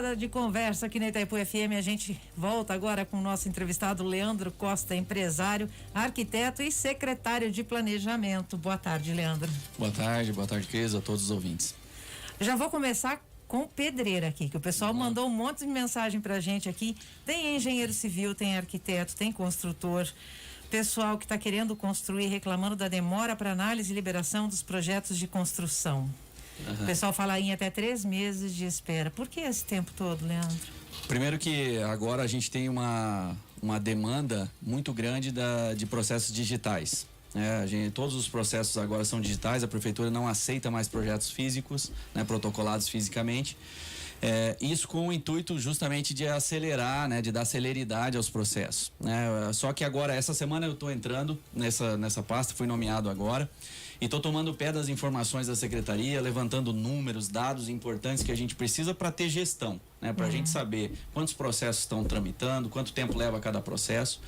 roda de conversa aqui na Itaipu FM. A gente volta agora com o nosso entrevistado Leandro Costa, empresário, arquiteto e secretário de planejamento. Boa tarde, Leandro. Boa tarde, Cris, a todos os ouvintes. Já vou começar com pedreira aqui, que o pessoal mandou um monte de mensagem pra gente aqui. Tem engenheiro civil, tem arquiteto, tem construtor, pessoal que está querendo construir, reclamando da demora para análise e liberação dos projetos de construção. O pessoal fala em até 3 meses de espera. Por que esse tempo todo, Leandro? Primeiro que agora a gente tem uma demanda muito grande de processos digitais. Todos os processos agora são digitais, a prefeitura não aceita mais projetos físicos, protocolados fisicamente. Isso com o intuito justamente de acelerar, de dar celeridade aos processos. Só que agora, essa semana eu estou entrando nessa pasta, fui nomeado agora, e estou tomando o pé das informações da secretaria, levantando números, dados importantes que a gente precisa para ter gestão, para a gente saber quantos processos estão tramitando, quanto tempo leva cada processo,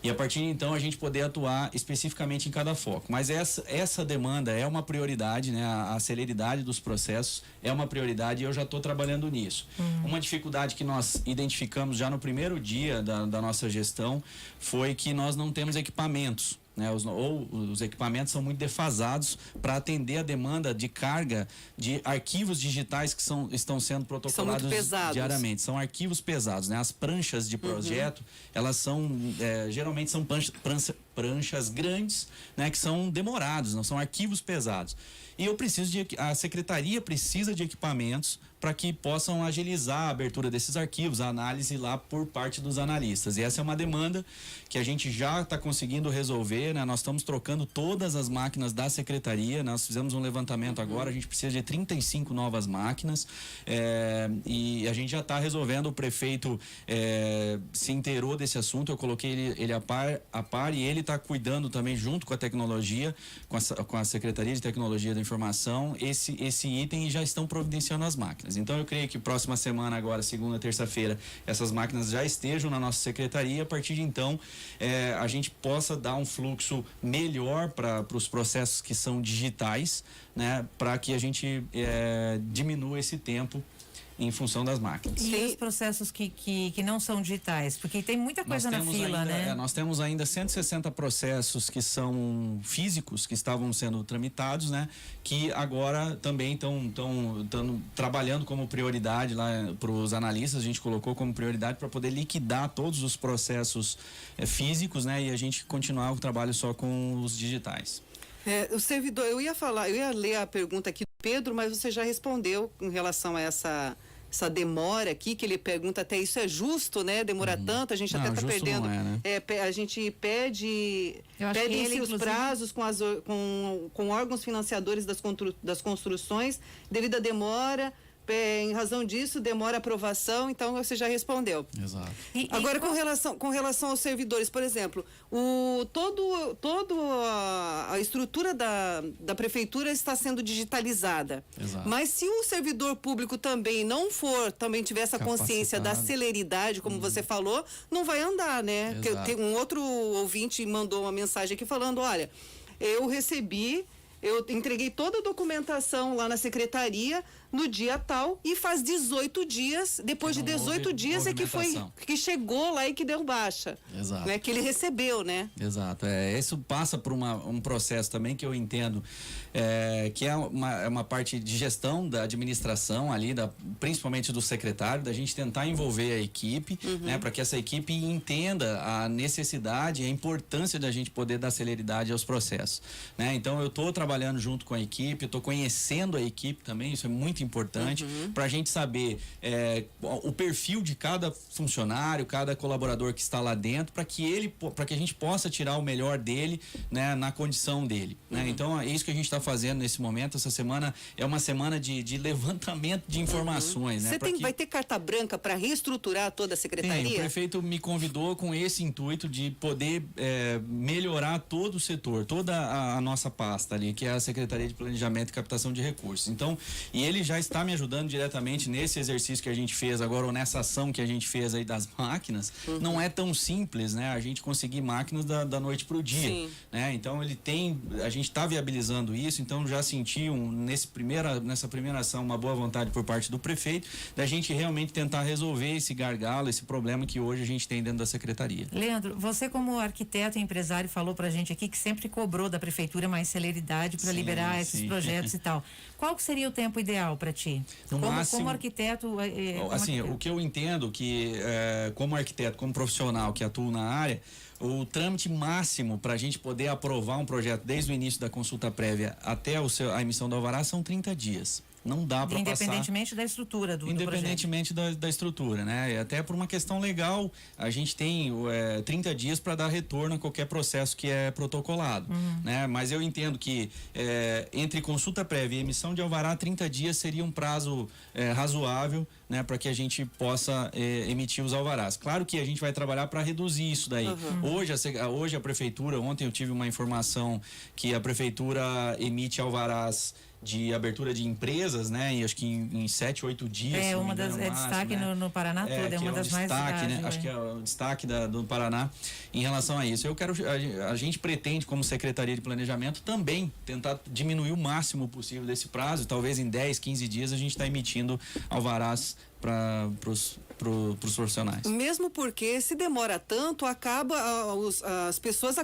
e a partir de então a gente poder atuar especificamente em cada foco. Mas essa demanda é uma prioridade, a celeridade dos processos é uma prioridade e eu já estou trabalhando nisso. Uma dificuldade que nós identificamos já no primeiro dia da nossa gestão foi que nós não temos equipamentos. Os equipamentos são muito defasados para atender a demanda de carga de arquivos digitais que estão sendo protocolados diariamente. São arquivos pesados, As pranchas de projeto, elas são, geralmente são pranchas grandes, que são demorados, não são arquivos pesados. E a secretaria precisa de equipamentos para que possam agilizar a abertura desses arquivos, a análise lá por parte dos analistas. E essa é uma demanda que a gente já está conseguindo resolver, Nós estamos trocando todas as máquinas da secretaria, nós fizemos um levantamento agora, a gente precisa de 35 novas máquinas, e a gente já está resolvendo. O prefeito se inteirou desse assunto, eu coloquei ele a par e ele está cuidando também, junto com a tecnologia, com a Secretaria de Tecnologia da Informação, esse item, e já estão providenciando as máquinas. Então eu creio que próxima semana, agora, segunda, terça-feira, essas máquinas já estejam na nossa secretaria. A partir de então, a gente possa dar um fluxo melhor para os processos que são digitais, para que a gente diminua esse tempo em função das máquinas. E os processos que não são digitais? Porque tem muita coisa na fila, Nós temos ainda 160 processos que são físicos, que estavam sendo tramitados, que agora também estão trabalhando como prioridade lá para os analistas. A gente colocou como prioridade para poder liquidar todos os processos físicos, e a gente continuar o trabalho só com os digitais. O servidor, eu ia ler a pergunta aqui do Pedro, mas você já respondeu em relação a essa demora aqui, que ele pergunta até isso é justo, demorar tanto, a gente até está perdendo. Não é, a gente pede os prazos com órgãos financiadores das construções devido à demora. Em razão disso, demora a aprovação, então você já respondeu. Exato. Agora, com relação aos servidores, por exemplo, toda a estrutura da prefeitura está sendo digitalizada. Exato. Mas se o servidor público também tiver essa consciência da celeridade, como você falou, não vai andar, Porque um outro ouvinte mandou uma mensagem aqui falando, olha, eu entreguei toda a documentação lá na secretaria no dia tal e faz 18 dias, depois de 18 dias que chegou lá e que deu baixa. Exato. Que ele recebeu, Exato. Isso passa por um processo também que eu entendo que é uma parte de gestão da administração ali, principalmente do secretário, da gente tentar envolver a equipe, para que essa equipe entenda a necessidade e a importância da gente poder dar celeridade aos processos. Então eu estou trabalhando junto com a equipe, estou conhecendo a equipe também, isso é muito importante, para a gente saber o perfil de cada funcionário, cada colaborador que está lá dentro, para que a gente possa tirar o melhor dele, na condição dele. Então é isso que a gente está fazendo nesse momento. Essa semana é uma semana de levantamento de informações. Vai ter carta branca para reestruturar toda a secretaria? O prefeito me convidou com esse intuito de poder melhorar todo o setor, toda a nossa pasta ali, que é a Secretaria de Planejamento e Captação de Recursos. Então, e ele já já está me ajudando diretamente nesse exercício que a gente fez agora, ou nessa ação que a gente fez aí das máquinas. Não é tão simples, né? A gente conseguir máquinas da noite para o dia. Sim. Né? Então a gente está viabilizando isso, então já senti nessa primeira ação uma boa vontade por parte do prefeito da gente realmente tentar resolver esse gargalo, esse problema que hoje a gente tem dentro da secretaria. Leandro, você como arquiteto e empresário falou pra gente aqui que sempre cobrou da prefeitura mais celeridade para liberar esses projetos e tal. Qual que seria o tempo ideal para ti? Como arquiteto? O que eu entendo que como arquiteto, como profissional que atua na área, o trâmite máximo para a gente poder aprovar um projeto desde o início da consulta prévia até a emissão do alvará são 30 dias. Não dá para passar. Independentemente da estrutura do Independentemente da estrutura, né? E até por uma questão legal, a gente tem 30 dias para dar retorno a qualquer processo que é protocolado, né? Mas eu entendo que entre consulta prévia e emissão de alvará, 30 dias seria um prazo razoável, né? Para que a gente possa emitir os alvarás. Claro que a gente vai trabalhar para reduzir isso daí. Hoje a prefeitura, ontem eu tive uma informação que a prefeitura emite alvarás de abertura de empresas, né? E acho que em 7, 8 dias. Destaque, né? no Paraná todo, é uma das mais destaque, né? Acho que é o destaque do Paraná em relação a isso. A gente pretende, como Secretaria de Planejamento, também tentar diminuir o máximo possível desse prazo. Talvez em 10, 15 dias a gente está emitindo alvarás para os profissionais. Mesmo porque se demora tanto, as pessoas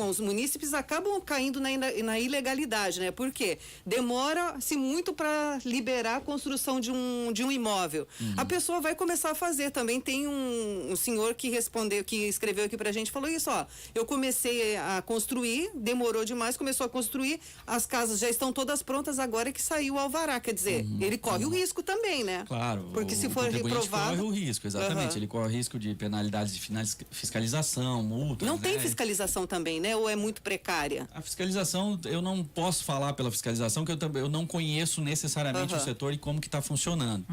os munícipes acabam caindo na ilegalidade, né? Porque demora-se muito para liberar a construção de um imóvel. A pessoa vai começar a fazer. Também tem um senhor que escreveu aqui pra gente, falou isso, ó, eu comecei a construir, demorou demais, começou a construir, as casas já estão todas prontas, agora que saiu o alvará, quer dizer, ele corre o risco também, né? Claro. Porque se for reprovado... corre o risco, exatamente. Ele corre o risco de penalidades de fiscalização, multas. Não tem fiscalização também, né? Ou é muito precária? A fiscalização, eu não posso falar pela fiscalização, que eu não conheço necessariamente o setor e como que está funcionando.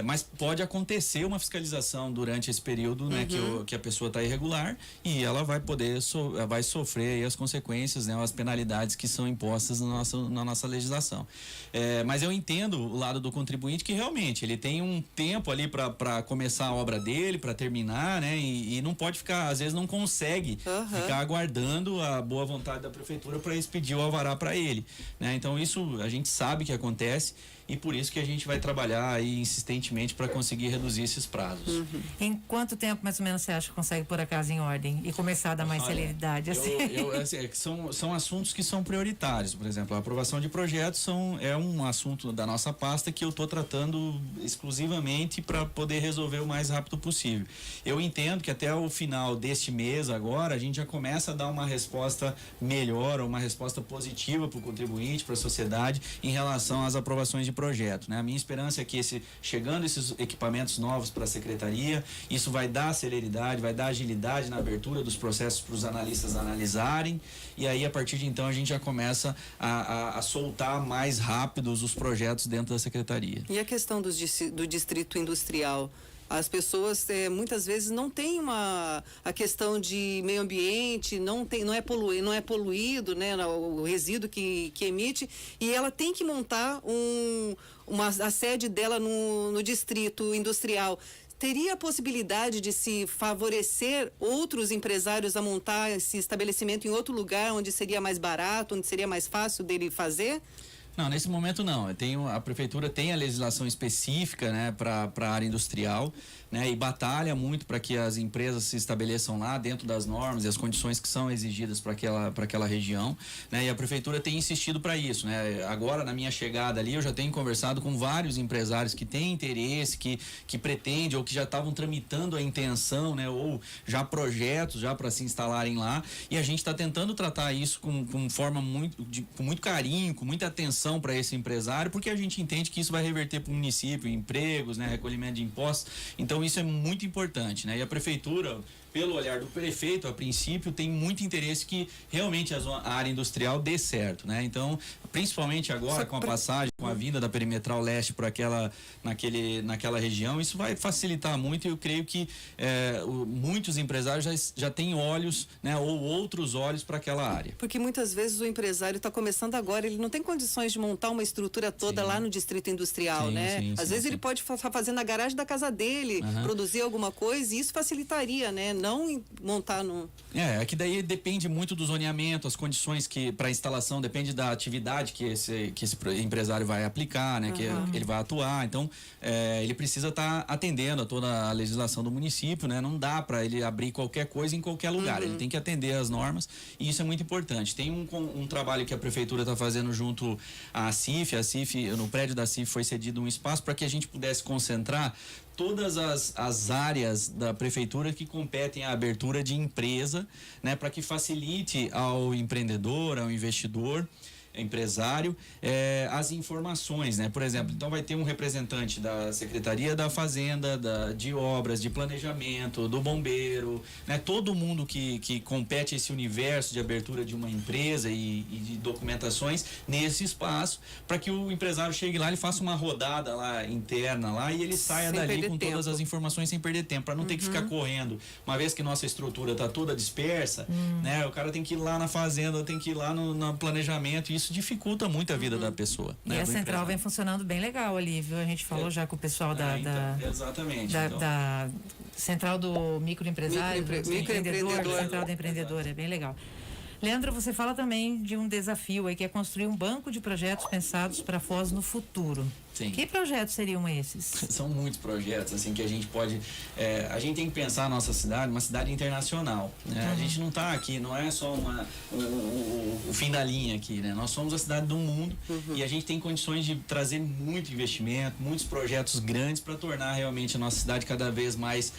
Mas pode acontecer uma fiscalização durante esse período, né? Que a pessoa está irregular e ela vai poder, vai sofrer aí as consequências, né? As penalidades que são impostas na nossa legislação. Mas eu entendo o lado do contribuinte que realmente ele tem um tempo ali para começar a obra dele, para terminar, né? E não pode ficar, às vezes não consegue ficar aguardando a boa vontade da prefeitura para expedir o alvará para ele, né? Então isso a gente sabe que acontece e por isso que a gente vai trabalhar aí insistentemente para conseguir reduzir esses prazos. Em quanto tempo mais ou menos você acha que consegue pôr a casa em ordem e começar a dar mais celeridade? São assuntos que são prioritários. Por exemplo, a aprovação de projetos é um assunto da nossa pasta que eu estou tratando exclusivamente para poder resolver o mais rápido possível. Eu entendo que até o final deste mês agora a gente já começa a dar uma resposta melhor, uma resposta positiva para o contribuinte, para a sociedade em relação às aprovações de projeto, né? A minha esperança é que chegando esses equipamentos novos para a secretaria, isso vai dar celeridade, vai dar agilidade na abertura dos processos para os analistas analisarem e aí a partir de então a gente já começa a soltar mais rápidos os projetos dentro da secretaria. E a questão do distrito industrial? As pessoas muitas vezes não têm a questão de meio ambiente, não é poluído, né, o resíduo que emite, e ela tem que montar a sede dela no distrito industrial. Teria a possibilidade de se favorecer outros empresários a montar esse estabelecimento em outro lugar, onde seria mais barato, onde seria mais fácil dele fazer? Não, nesse momento não. A prefeitura tem a legislação específica, né, para a área industrial, né, e batalha muito para que as empresas se estabeleçam lá dentro das normas e as condições que são exigidas para aquela região, né, e a prefeitura tem insistido para isso, né. Agora na minha chegada ali eu já tenho conversado com vários empresários que têm interesse, que pretendem ou que já estavam tramitando a intenção, né, ou já projetos já para se instalarem lá, e a gente está tentando tratar isso com forma com muito carinho, com muita atenção para esse empresário, porque a gente entende que isso vai reverter para o município, empregos, né, recolhimento de impostos. Então isso é muito importante, né? E a prefeitura, pelo olhar do prefeito, a princípio, tem muito interesse que realmente a área industrial dê certo, né? Então, principalmente agora com a passagem, com a a vinda da perimetral leste para naquela região, isso vai facilitar muito, e eu creio que muitos empresários já têm olhos, né, ou outros olhos para aquela área. Porque muitas vezes o empresário está começando agora, ele não tem condições de montar uma estrutura toda lá no distrito industrial, né? Às vezes ele pode estar fazendo na garagem da casa dele, produzir alguma coisa, e isso facilitaria, né? Não montar no... É que daí depende muito do zoneamento, as condições para instalação, depende da atividade que esse empresário vai aplicar, né? Que ele vai atuar. Então, ele precisa estar atendendo a toda a legislação do município, né? Não dá para ele abrir qualquer coisa em qualquer lugar. Ele tem que atender às normas, e isso é muito importante. Tem um trabalho que a prefeitura está fazendo junto à CIF. A CIF, no prédio da CIF foi cedido um espaço para que a gente pudesse concentrar todas as áreas da prefeitura que competem à abertura de empresa, né, para que facilite ao empreendedor, ao investidor, empresário, as informações, né? Por exemplo, então vai ter um representante da Secretaria da Fazenda, de Obras, de Planejamento, do Bombeiro, né? Todo mundo que compete esse universo de abertura de uma empresa e de documentações nesse espaço, para que o empresário chegue lá, ele faça uma rodada lá interna lá, e ele saia dali com todas as informações sem perder tempo, para não ter que ficar correndo. Uma vez que nossa estrutura está toda dispersa, né? O cara tem que ir lá na fazenda, tem que ir lá no planejamento, e isso dificulta muito a vida da pessoa. E né, a central vem funcionando bem legal ali, viu? A gente falou já com o pessoal exatamente. Da central do microempresário, microempreendedor, central do empreendedor, é bem legal. Leandro, você fala também de um desafio aí, que é construir um banco de projetos pensados para Foz no futuro. Sim. Que projetos seriam esses? São muitos projetos, assim, que a gente pode... a gente tem que pensar a nossa cidade, uma cidade internacional, né? A gente não está aqui, não é só o fim da linha aqui, né? Nós somos a cidade do mundo, e a gente tem condições de trazer muito investimento, muitos projetos grandes para tornar realmente a nossa cidade cada vez mais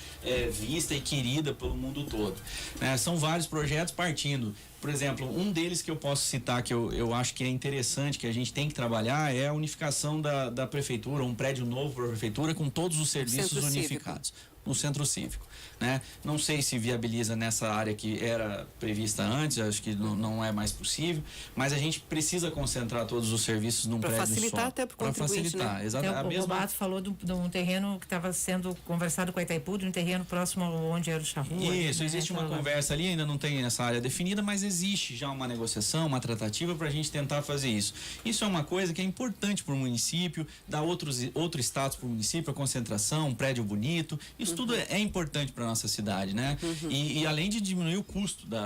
vista e querida pelo mundo todo, né? São vários projetos partindo. Por exemplo, um deles que eu posso citar, que eu acho que é interessante, que a gente tem que trabalhar, é a unificação da prefeitura, um prédio novo para a prefeitura com todos os serviços unificados no centro cívico, né? Não sei se viabiliza nessa área que era prevista antes, acho que não é mais possível, mas a gente precisa concentrar todos os serviços num prédio só. Para facilitar até para o contribuinte, facilitar, né? exatamente. O Robato falou de um terreno que estava sendo conversado com a Itaipu, de um terreno próximo onde era o Charrua. Isso, né? Existe uma conversa ali, ainda não tem essa área definida, mas existe já uma negociação, uma tratativa para a gente tentar fazer isso. Isso é uma coisa que é importante para o município, dá outro status para o município, a concentração, um prédio bonito, isso tudo é importante para nossa cidade, né? E além de diminuir o custo do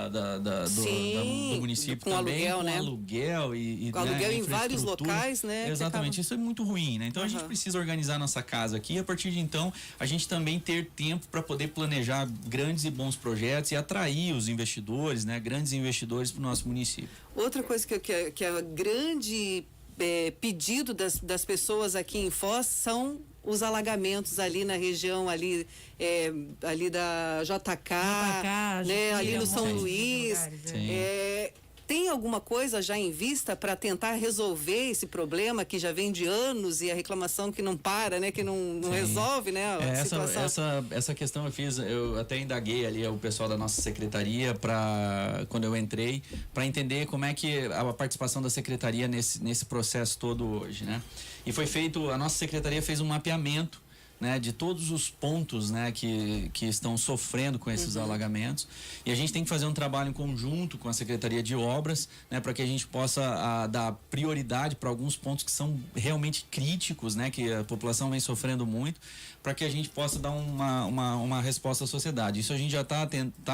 município com também, aluguel, com né? aluguel com aluguel em vários locais, né? Exatamente, isso é muito ruim, né? Então a gente precisa organizar nossa casa aqui, e a partir de então a gente também ter tempo para poder planejar grandes e bons projetos e atrair os investidores, né? Grandes investidores para o nosso município. Outra coisa que é grande pedido das pessoas aqui em Foz são os alagamentos ali na região ali da JK, né? Ali no São Luís. Tem alguma coisa já em vista para tentar resolver esse problema que já vem de anos, e a reclamação que não para, né? Que não resolve, né? A situação. Essa questão eu até indaguei ali o pessoal da nossa secretaria quando eu entrei, para entender como é que a participação da secretaria nesse processo todo hoje, né? E a nossa secretaria fez um mapeamento, né, de todos os pontos, né, que estão sofrendo com esses alagamentos, e a gente tem que fazer um trabalho em conjunto com a Secretaria de Obras, né, para que a gente possa dar prioridade para alguns pontos que são realmente críticos, né, que a população vem sofrendo muito, para que a gente possa dar uma resposta à sociedade. Isso a gente já tá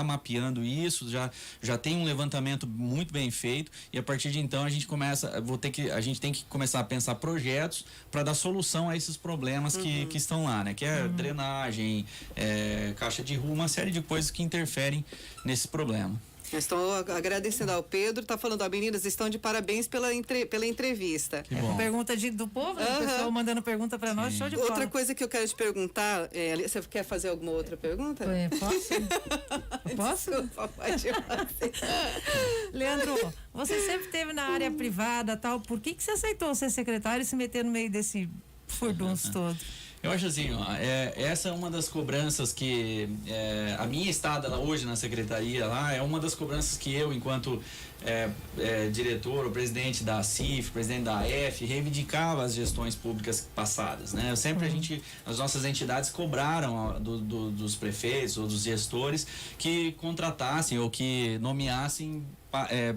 mapeando isso, já tem um levantamento muito bem feito, e a partir de então a gente tem que começar a pensar projetos para dar solução a esses problemas que estão lá, né? Que é drenagem, caixa de rua, uma série de coisas que interferem nesse problema. Estou agradecendo ao Pedro, está falando, meninas, estão de parabéns pela entrevista. Que bom. Pergunta do povo, né? O pessoal mandando pergunta para nós, show de bola. Outra coisa que eu quero te perguntar, você quer fazer alguma outra pergunta? Posso? Posso? Desculpa, pode fazer. Leandro, você sempre esteve na área privada, tal, por que você aceitou ser secretário e se meter no meio desse furdunço todo? Eu acho assim, essa é uma das cobranças que a minha estada lá hoje na secretaria lá é uma das cobranças que eu, enquanto diretor ou presidente da CIF, presidente da AF, reivindicava as gestões públicas passadas, né? Sempre as nossas entidades cobraram dos prefeitos ou dos gestores que contratassem ou que nomeassem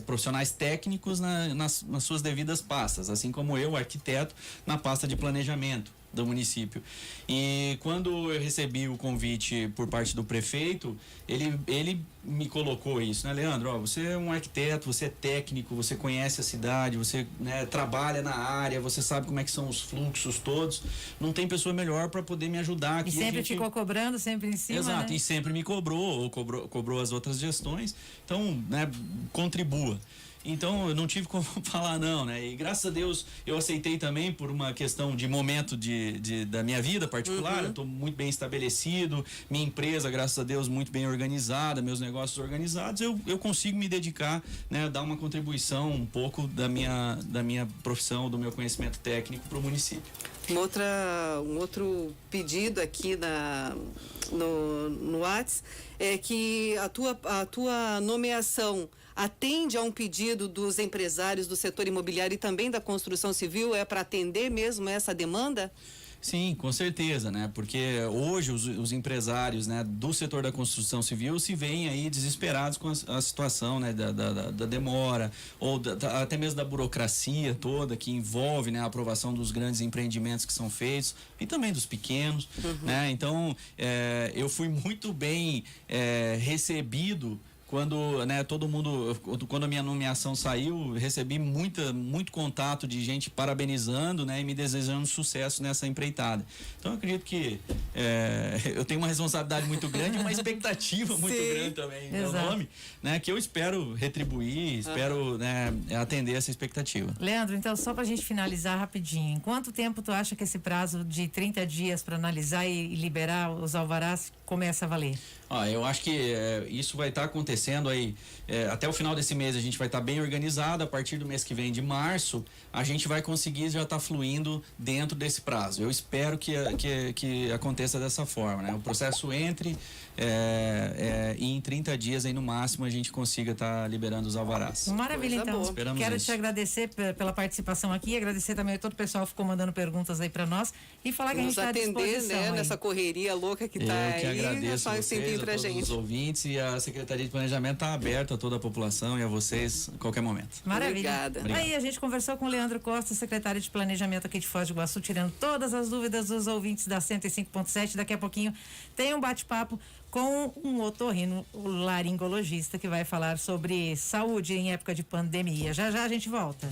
profissionais técnicos nas suas devidas pastas, assim como eu, arquiteto, na pasta de planejamento do município. E quando eu recebi o convite por parte do prefeito, ele me colocou isso, né, Leandro? Ó, você é um arquiteto, você é técnico, você conhece a cidade, você, né, trabalha na área, você sabe como é que são os fluxos todos. Não tem pessoa melhor para poder me ajudar aqui. E sempre ficou cobrando, sempre em cima. Exato, né? E sempre me cobrou, ou cobrou as outras gestões. Então, né, contribua. Então, eu não tive como falar não, né? E graças a Deus eu aceitei também por uma questão de momento da minha vida particular. Eu estou muito bem estabelecido, minha empresa, graças a Deus, muito bem organizada, meus negócios organizados. Eu consigo me dedicar, né? Dar uma contribuição um pouco da minha profissão, do meu conhecimento técnico para o município. Um outro pedido aqui no Whats é que a tua nomeação atende a um pedido dos empresários do setor imobiliário e também da construção civil, é para atender mesmo essa demanda? Sim, com certeza, né? Porque hoje os empresários, né, do setor da construção civil se veem aí desesperados com a situação, né, da demora ou até mesmo da burocracia toda que envolve, né, a aprovação dos grandes empreendimentos que são feitos e também dos pequenos, né? Então, eu fui muito bem recebido quando, né, quando a minha nomeação saiu, recebi muito contato de gente parabenizando, né, e me desejando sucesso nessa empreitada. Então eu acredito que eu tenho uma responsabilidade muito grande, uma expectativa muito grande também no meu nome, né, que eu espero retribuir, espero, né, atender essa expectativa. Leandro, então só pra gente finalizar rapidinho, em quanto tempo tu acha que esse prazo de 30 dias para analisar e liberar os alvarás começa a valer? Eu acho que isso vai estar acontecendo aí até o final desse mês. A gente vai estar bem organizado. A partir do mês que vem, de março, a gente vai conseguir já estar fluindo dentro desse prazo. Eu espero que aconteça dessa forma, né? O processo entre e em 30 dias aí no máximo a gente consiga estar liberando os alvarás. Maravilha, então. Esperamos Quero isso. te agradecer pela participação aqui, agradecer também a todo o pessoal que ficou mandando perguntas aí para nós e falar que a gente está à disposição, né, nessa correria louca que tá aí. Eu que agradeço vocês, a todos os ouvintes, e a Secretaria de Planejamento está aberta a toda a população e a vocês a qualquer momento. Maravilha. Obrigada. Aí a gente conversou com o Leandro Costa, secretário de Planejamento aqui de Foz do Iguaçu, tirando todas as dúvidas dos ouvintes da 105.7. Daqui a pouquinho tem um bate-papo com um otorrinolaringologista que vai falar sobre saúde em época de pandemia. Já já a gente volta.